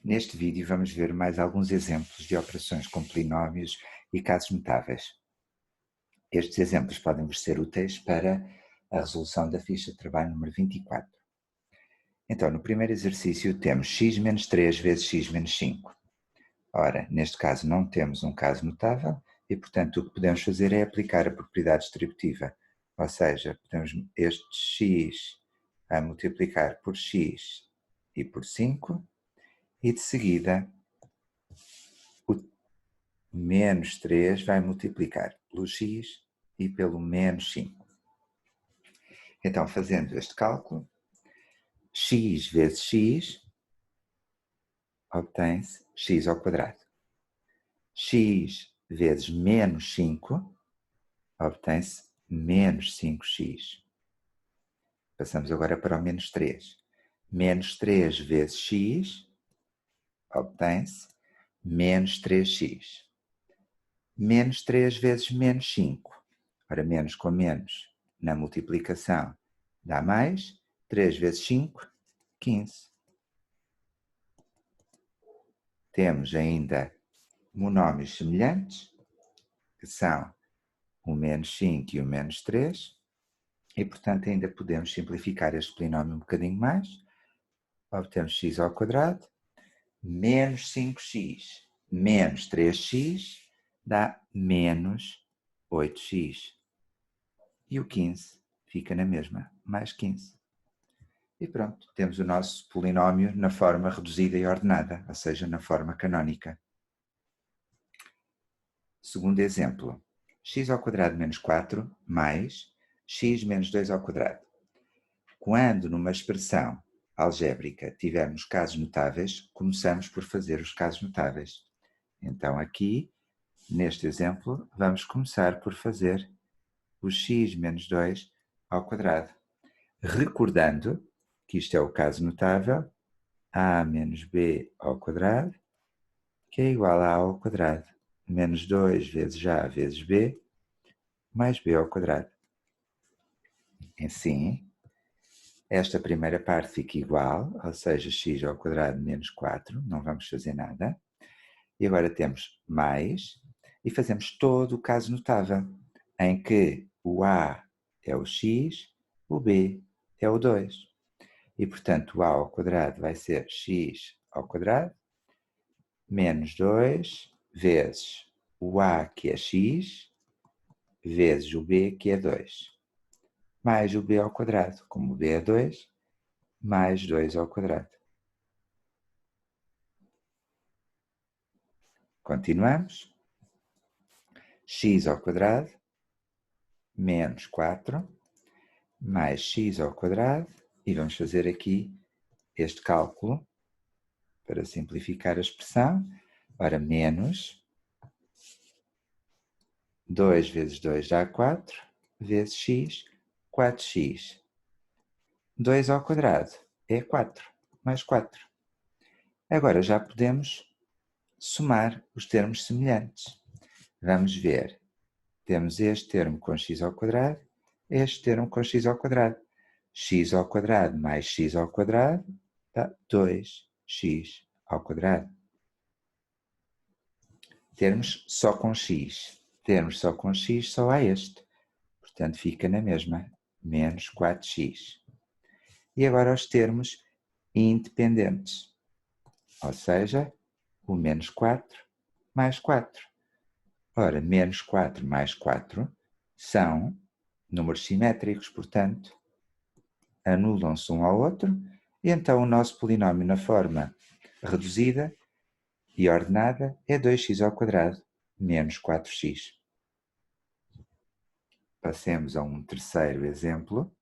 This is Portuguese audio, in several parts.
Neste vídeo vamos ver mais alguns exemplos de operações com polinómios e casos notáveis. Estes exemplos podem vos ser úteis para a resolução da ficha de trabalho número 24. Então, no primeiro exercício temos x menos 3 vezes x menos 5. Ora, neste caso não temos um caso notável e, portanto, o que podemos fazer é aplicar a propriedade distributiva. Ou seja, podemos este x a multiplicar por x e por 5 e de seguida o menos 3 vai multiplicar pelo x e pelo menos 5. Então, fazendo este cálculo, x vezes x obtém-se x ao quadrado. X vezes menos 5 obtém-se menos 5x. Passamos agora para o menos 3. Menos 3 vezes x obtém-se menos 3x. Menos 3 vezes menos 5. Ora, menos com menos na multiplicação dá mais. 3 vezes 5, 15. Temos ainda monómios semelhantes, que são o menos 5 e o menos 3. E, portanto, ainda podemos simplificar este polinómio um bocadinho mais. Obtemos x ao quadrado, menos 5x menos 3x dá menos 8x. E o 15 fica na mesma, mais 15. E pronto, temos o nosso polinómio na forma reduzida e ordenada, ou seja, na forma canónica. Segundo exemplo, x ao quadrado menos 4 mais x menos 2 ao quadrado. Quando numa expressão algébrica tivermos casos notáveis, começamos por fazer os casos notáveis. Então aqui, neste exemplo, vamos começar por fazer o x menos 2 ao quadrado. Recordando que isto é o caso notável, a menos b ao quadrado, que é igual a ao quadrado, menos 2 vezes a vezes b, mais b ao quadrado. Assim, esta primeira parte fica igual, ou seja, x ao quadrado menos 4, não vamos fazer nada. E agora temos mais, e fazemos todo o caso notável, em que o a é o x, o b é o 2. E, portanto, o a ao quadrado vai ser x ao quadrado, menos 2, vezes o a, que é x, vezes o b, que é 2. Mais o b ao quadrado, como o b é 2, mais 2 ao quadrado. Continuamos. X ao quadrado, menos 4, mais x ao quadrado, e vamos fazer aqui este cálculo para simplificar a expressão. Ora, menos 2 vezes 2 dá 4, vezes x, 4x. 2 ao quadrado é 4, mais 4. Agora já podemos somar os termos semelhantes. Vamos ver. Temos este termo com x ao quadrado, este termo com x ao quadrado. X ao quadrado mais x ao quadrado dá 2x ao quadrado. Termos só com x. Termos só com x só há este. Portanto, fica na mesma, menos 4x. E agora os termos independentes. Ou seja, o menos 4 mais 4. Ora, menos 4 mais 4 são números simétricos, portanto, anulam-se um ao outro, e então o nosso polinómio na forma reduzida e ordenada é 2x ao quadrado menos 4x. Passemos a um terceiro exemplo.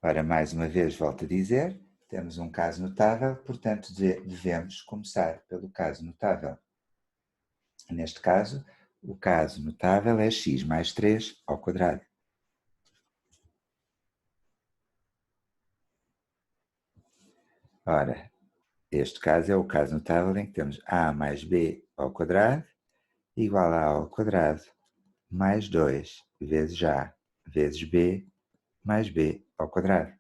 Ora, mais uma vez, volto a dizer, temos um caso notável, portanto, devemos começar pelo caso notável. Neste caso, o caso notável é x mais 3 ao quadrado. Ora, este caso é o caso notável em que temos a mais b ao quadrado igual a ao quadrado mais 2 vezes a vezes b mais b ao quadrado.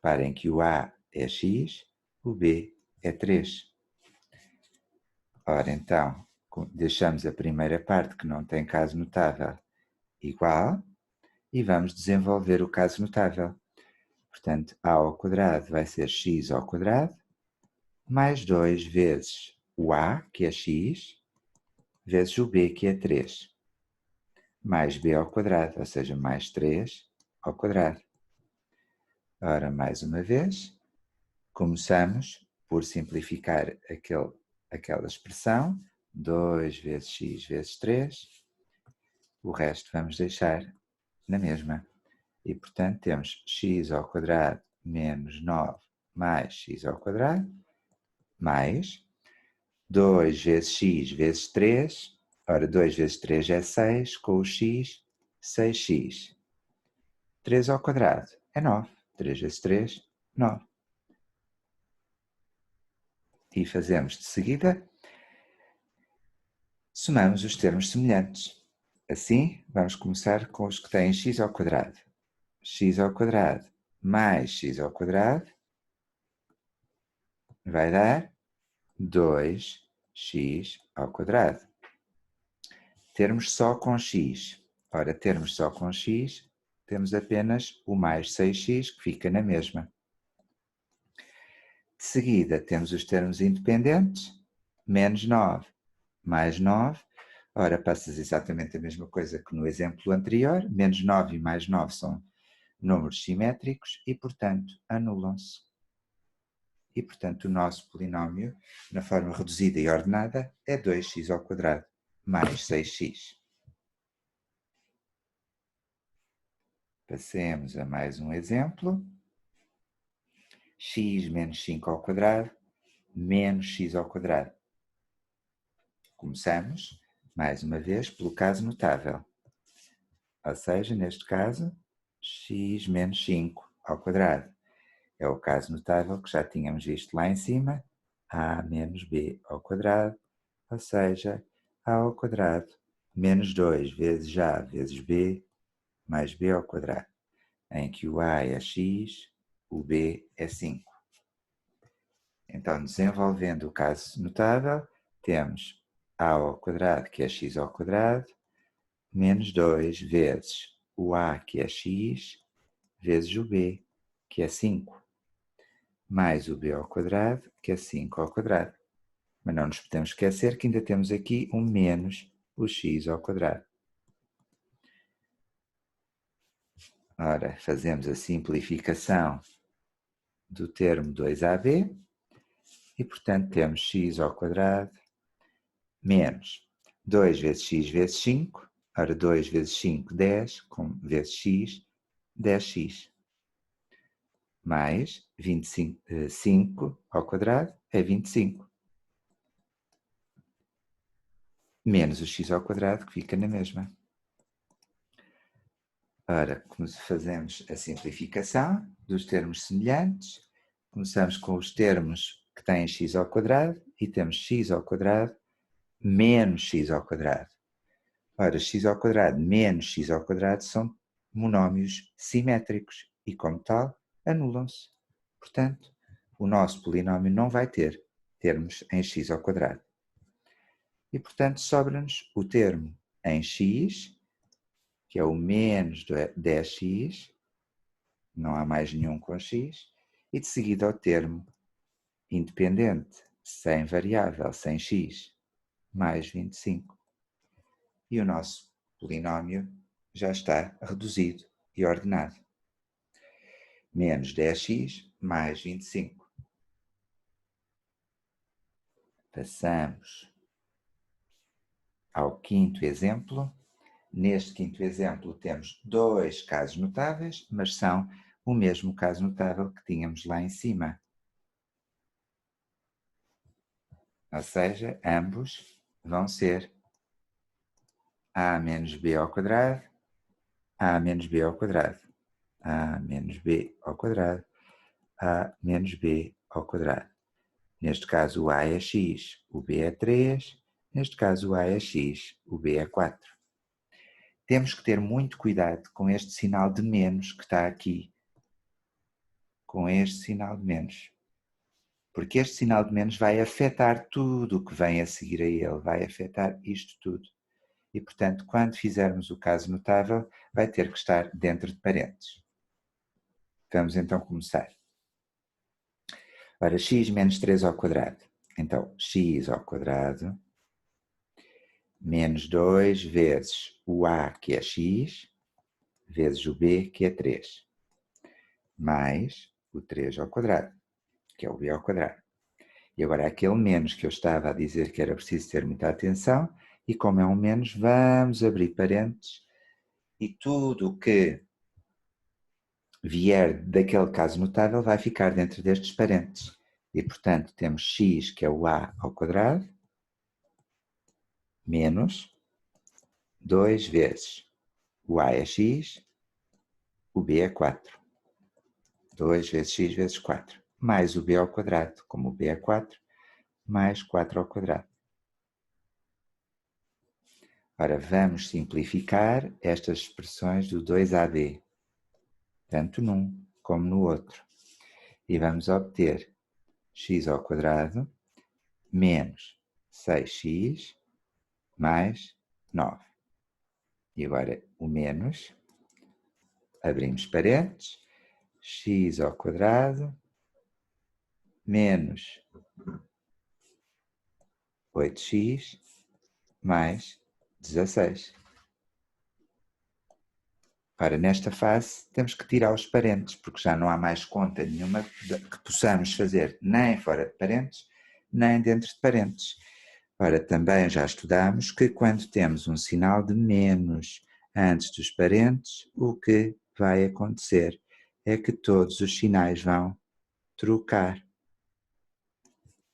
Reparem que o A é x, o B é 3. Ora, então, deixamos a primeira parte, que não tem caso notável, igual, e vamos desenvolver o caso notável. Portanto, A ao quadrado vai ser x ao quadrado, mais 2 vezes o A, que é x, vezes o B, que é 3, mais B ao quadrado, ou seja, mais 3 ao quadrado. Ora, mais uma vez, começamos por simplificar aquela expressão, 2 vezes x vezes 3, o resto vamos deixar na mesma. E, portanto, temos x ao quadrado menos 9 mais x ao quadrado, mais 2 vezes x vezes 3, ora, 2 vezes 3 é 6, com o x, 6x. 3 ao quadrado é 9, 3 vezes 3, 9. E fazemos de seguida, somamos os termos semelhantes. Assim, vamos começar com os que têm x ao quadrado. X ao quadrado mais x ao quadrado vai dar 2x ao quadrado. Termos só com x. Ora, termos só com x, temos apenas o mais 6x, que fica na mesma. De seguida, temos os termos independentes, menos 9 mais 9. Ora, passa-se exatamente a mesma coisa que no exemplo anterior, menos 9 e mais 9 são números simétricos e, portanto, anulam-se. E, portanto, o nosso polinómio, na forma reduzida e ordenada, é 2x ao quadrado mais 6x. Passemos a mais um exemplo. X menos 5 ao quadrado menos x ao quadrado. Começamos, mais uma vez, pelo caso notável. Ou seja, neste caso, x menos 5 ao quadrado. É o caso notável que já tínhamos visto lá em cima, a menos b ao quadrado, ou seja, a ao quadrado menos 2 vezes a vezes b mais b ao quadrado, em que o a é x, o b é 5. Então, desenvolvendo o caso notável, temos a ao quadrado, que é x ao quadrado, menos 2 vezes o a, que é x, vezes o b, que é 5, mais o b ao quadrado, que é 5 ao quadrado. Mas não nos podemos esquecer que ainda temos aqui um menos o x ao quadrado. Ora, fazemos a simplificação do termo 2ab e, portanto, temos x ao quadrado menos 2 vezes x vezes 5, ora 2 vezes 5, 10, vezes x, 10x, mais 5 ao quadrado é 25, menos o x ao quadrado, que fica na mesma. Ora, fazemos a simplificação dos termos semelhantes, começamos com os termos que têm x ao quadrado e temos x ao quadrado menos x ao quadrado. Ora, x ao quadrado menos x ao quadrado são monómios simétricos e, como tal, anulam-se. Portanto, o nosso polinómio não vai ter termos em x ao quadrado. E, portanto, sobra-nos o termo em x, que é o menos 10x, não há mais nenhum com x, e de seguida o termo independente, sem variável, sem x, mais 25. E o nosso polinómio já está reduzido e ordenado. Menos 10x mais 25. Passamos ao quinto exemplo. Neste quinto exemplo temos dois casos notáveis, mas são o mesmo caso notável que tínhamos lá em cima. Ou seja, ambos vão ser a menos b ao quadrado, a menos b ao quadrado, a menos b ao quadrado, a menos b ao quadrado. Neste caso o a é x, o b é 3, neste caso o a é x, o b é 4. Temos que ter muito cuidado com este sinal de menos que está aqui. com este sinal de menos. Porque este sinal de menos vai afetar tudo o que vem a seguir a ele, vai afetar isto tudo. E, portanto, quando fizermos o caso notável, vai ter que estar dentro de parênteses. Vamos então começar. Ora, x menos 3 ao quadrado. Então, x ao quadrado menos 2 vezes o a, que é x, vezes o b, que é 3, mais o 3 ao quadrado, que é o b ao quadrado. E agora aquele menos que eu estava a dizer que era preciso ter muita atenção, e como é um menos, vamos abrir parênteses, e tudo o que vier daquele caso notável vai ficar dentro destes parênteses. E, portanto, temos x, que é o a ao quadrado, menos 2 vezes o a é x, o b é 4. 2 vezes x vezes 4, mais o b ao quadrado, como o b é 4, mais 4 ao quadrado. Ora, vamos simplificar estas expressões do 2ab, tanto num como no outro. E vamos obter x ao quadrado menos 6x mais 9. E agora o menos, abrimos parênteses, x ao quadrado menos 8x mais 16. Ora, nesta fase temos que tirar os parênteses, porque já não há mais conta nenhuma que possamos fazer nem fora de parênteses, nem dentro de parênteses. Ora, também já estudámos que quando temos um sinal de menos antes dos parênteses, o que vai acontecer é que todos os sinais vão trocar.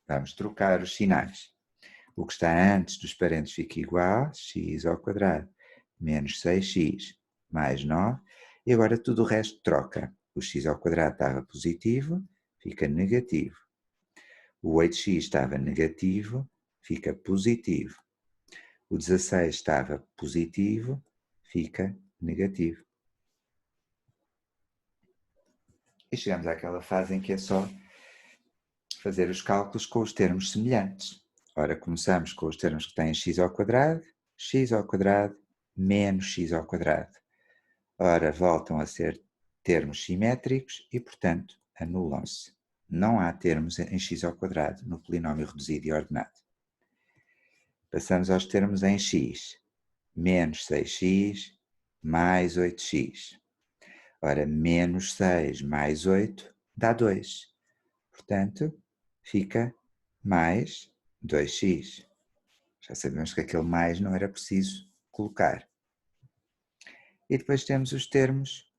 Vamos trocar os sinais. O que está antes dos parênteses fica igual, x ao quadrado menos 6x mais 9, e agora tudo o resto troca. O x ao quadrado estava positivo, fica negativo. O 8x estava negativo, fica positivo. O 16 estava positivo, fica negativo. E chegamos àquela fase em que é só fazer os cálculos com os termos semelhantes. Ora, começamos com os termos que têm x ao quadrado menos x ao quadrado. Ora, voltam a ser termos simétricos e, portanto, anulam-se. Não há termos em x ao quadrado no polinómio reduzido e ordenado. Passamos aos termos em x. Menos 6x mais 8x. Ora, menos 6 mais 8 dá 2. Portanto, fica mais 2x. Já sabemos que aquele mais não era preciso colocar. E depois temos os termos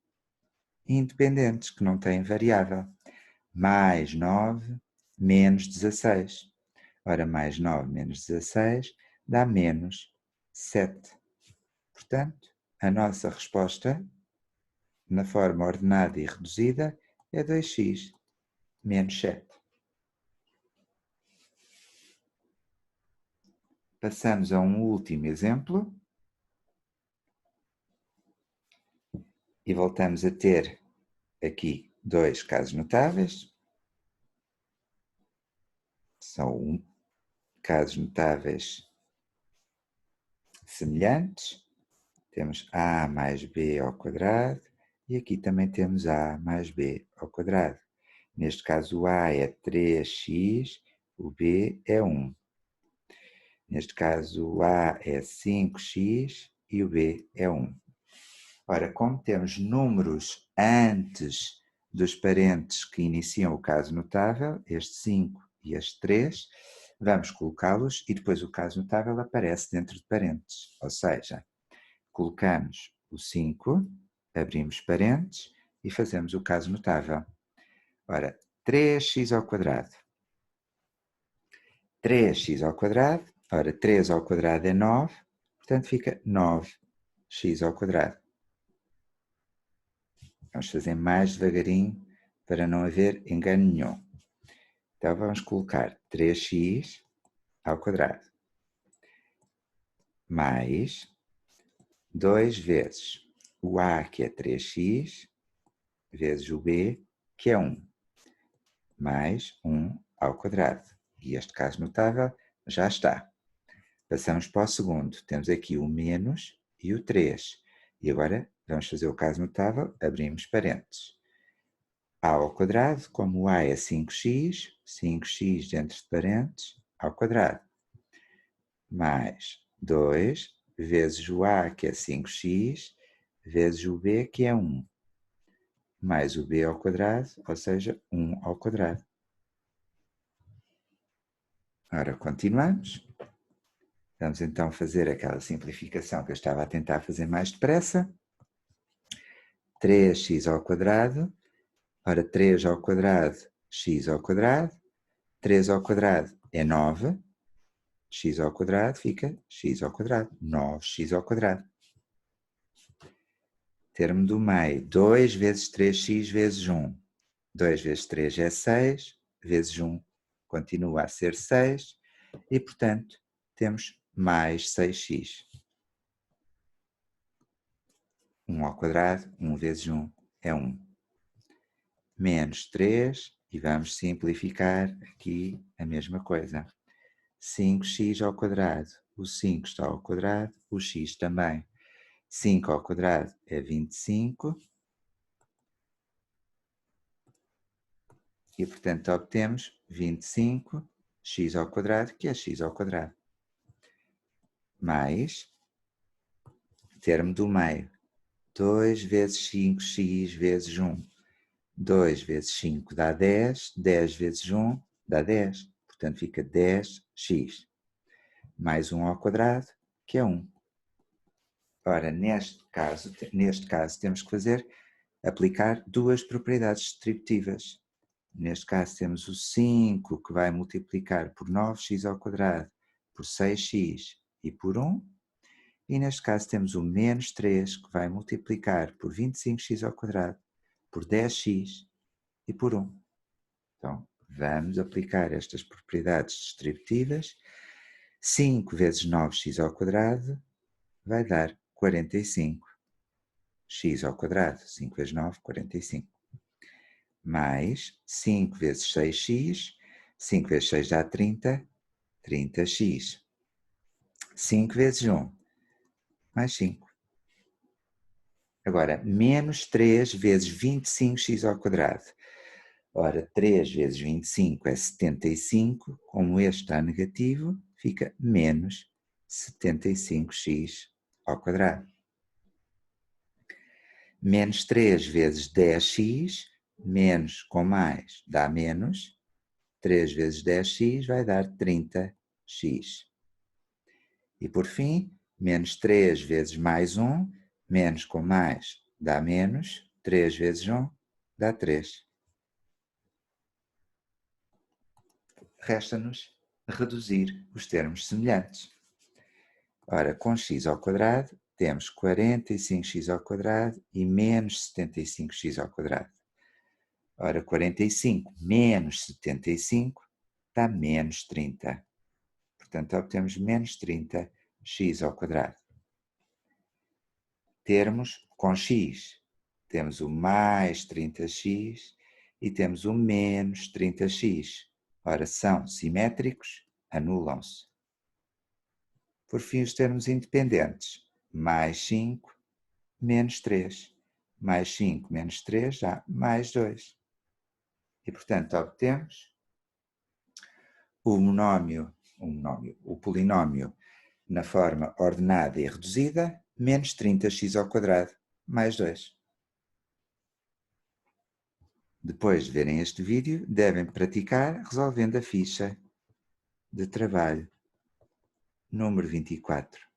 independentes, que não têm variável. Mais 9 menos 16. Ora, mais 9 menos 16 dá menos 7. Portanto, a nossa resposta, na forma ordenada e reduzida, é 2x menos 7. Passamos a um último exemplo. E voltamos a ter aqui dois casos notáveis. São casos notáveis semelhantes. Temos a mais b ao quadrado e aqui também temos a mais b ao quadrado. Neste caso o a é 3x, o b é 1. Neste caso o a é 5x e o b é 1. Ora, como temos números antes dos parênteses que iniciam o caso notável, este 5 e este 3, vamos colocá-los e depois o caso notável aparece dentro de parênteses. Ou seja, colocamos o 5, abrimos parênteses e fazemos o caso notável. Ora, 3x ao quadrado. 3x ao quadrado, ora, 3 ao quadrado é 9, portanto fica 9x ao quadrado. Vamos fazer mais devagarinho para não haver engano nenhum. Então vamos colocar 3x ao quadrado mais 2 vezes o a, que é 3x, vezes o b, que é 1. mais 1 ao quadrado. E este caso notável já está. Passamos para o segundo. Temos aqui o menos e o 3. E agora vamos fazer o caso notável, abrimos parênteses. A ao quadrado, como o A é 5x, 5x dentro de parênteses, ao quadrado. Mais 2 vezes o A, que é 5x, vezes o B, que é 1. Mais o B ao quadrado, ou seja, 1 ao quadrado. Ora, continuamos. Vamos então fazer aquela simplificação que eu estava a tentar fazer mais depressa. 3x ao quadrado. Ora, 3 ao quadrado, x ao quadrado. 3 ao quadrado é 9. X ao quadrado fica x ao quadrado. 9x ao quadrado. Termo do meio, 2 vezes 3x vezes 1. 2 vezes 3 é 6, vezes 1 continua a ser 6. E, portanto, temos mais 6x. 1 ao quadrado, 1 vezes 1 é 1. Menos 3, e vamos simplificar aqui a mesma coisa. 5x ao quadrado, o 5 está ao quadrado, o x também. 5 ao quadrado é 25. E, portanto, obtemos 25x ao quadrado, que é x ao quadrado. Mais, termo do meio, 2 vezes 5x vezes 1. 2 vezes 5 dá 10, 10 vezes 1 dá 10, portanto fica 10x, mais 1 ao quadrado, que é 1. Ora, neste caso temos que aplicar duas propriedades distributivas. Neste caso temos o 5 que vai multiplicar por 9x ao quadrado, por 6x e por 1. E neste caso temos o menos 3 que vai multiplicar por 25x ao quadrado, por 10x e por 1. Então, vamos aplicar estas propriedades distributivas. 5 vezes 9x ao quadrado vai dar 45. X ao quadrado, 5 vezes 9, 45. Mais 5 vezes 6x, 5 vezes 6 dá 30, 30x. 5 vezes 1, mais 5. Agora, menos 3 vezes 25x ao quadrado. Ora, 3 vezes 25 é 75, como este está negativo, fica menos 75x ao quadrado. Menos 3 vezes 10x, menos com mais dá menos, 3 vezes 10x vai dar 30x. E por fim, menos 3 vezes mais 1, menos com mais dá menos, 3 vezes 1 dá 3. Resta-nos reduzir os termos semelhantes. Ora, com x ao quadrado, temos 45x ao quadrado e menos 75x ao quadrado. Ora, 45 menos 75 dá menos 30. Portanto, obtemos menos 30x ao quadrado. Termos com x, temos o mais 30x e temos o menos 30x. Ora, são simétricos, anulam-se. Por fim, os termos independentes, mais 5, menos 3. Mais 5 menos 3 dá mais 2. E, portanto, obtemos o polinómio na forma ordenada e reduzida, menos 30x ao quadrado, mais 2. Depois de verem este vídeo, devem praticar resolvendo a ficha de trabalho número 24.